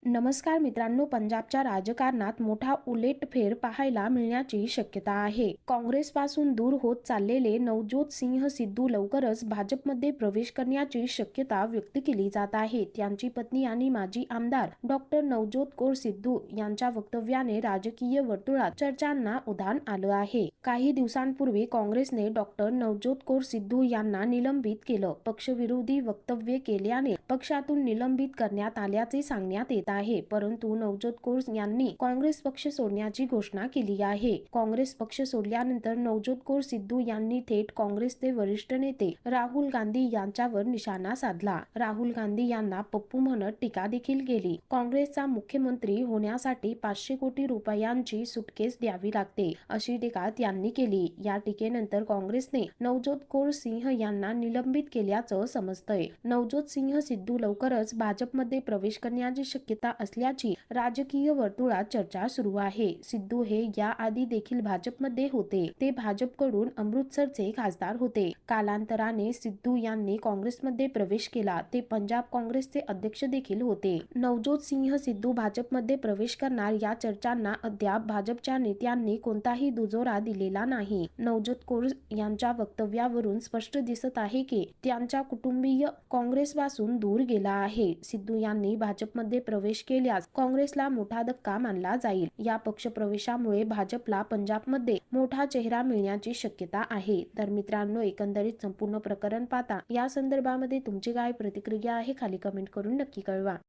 नमस्कार मित्रांनो, पंजाबच्या राजकारणात मोठा उलटफेर पाहायला मिळण्याची शक्यता आहे. काँग्रेसपासून दूर होत चाललेले नवज्योत सिंह सिद्धू लवकरच भाजपमध्ये प्रवेश करण्याची शक्यता व्यक्त केली जात आहे. त्यांची पत्नी आणि माजी आमदार डॉक्टर नवज्योत कौर सिद्धू यांच्या वक्तव्याने राजकीय वर्तुळात चर्चांना उधाण आलं आहे. काही दिवसांपूर्वी काँग्रेसने डॉक्टर नवज्योत कौर सिद्धू यांना निलंबित केलं. पक्षविरोधी वक्तव्य केल्याने पक्षातून निलंबित करण्यात आल्याचे सांगण्यात येत आहे. परंतु नवज्योत कौर यांनी काँग्रेस पक्ष सोडण्याची घोषणा केली आहे. काँग्रेस पक्ष सोडल्यानंतर नवज्योत कौर सिद्धू यांनी थेट काँग्रेसचे वरिष्ठ नेते राहुल गांधी यांच्यावर निशाणा साधला. राहुल गांधी यांना पप्पू म्हणत टीका देखील केली. काँग्रेसचा मुख्यमंत्री होण्यासाठी 500 कोटी रुपयांची सुटकेस द्यावी लागते, अशी टीका त्यांनी केली. या टीकेनंतर काँग्रेसने नवज्योत कौर सिंह यांना निलंबित केल्याचं समजतंय. नवज्योत सिंह सिद्धू लवकरच भाजपमध्ये प्रवेश करण्याची शक्यता असल्याची राजकीय वर्तुळात चर्चा सुरू आहे. सिद्धू हे याआधी देखील भाजपमध्ये होते. ते भाजपकडून अमृतसरचे खासदार होते. कालांतराने सिद्धू यांनी काँग्रेसमध्ये प्रवेश केला. ते पंजाब काँग्रेसचे अध्यक्ष देखील होते. नवज्योत सिंह सिद्धू भाजपमध्ये प्रवेश करणार या चर्चांना अद्याप भाजपच्या नेत्यांनी कोणताही दुजोरा दिलेला नाही. नवज्योत कौर यांच्या वक्तव्यावरून स्पष्ट दिसत आहे की त्यांच्या कुटुंबीय काँग्रेसपासून दूर गेला आहे. सिद्धू यांनी भाजपमध्ये प्रवेश केल्यास काँग्रेसला मोठा धक्का मानला जाईल. या पक्षप्रवेशामुळे भाजपला पंजाबमध्ये मोठा चेहरा मिळण्याची शक्यता आहे. तर मित्रांनो, एकंदरीत संपूर्ण प्रकरण पाहता या संदर्भामध्ये तुमची काय प्रतिक्रिया आहे खाली कमेंट करून नक्की कळवा.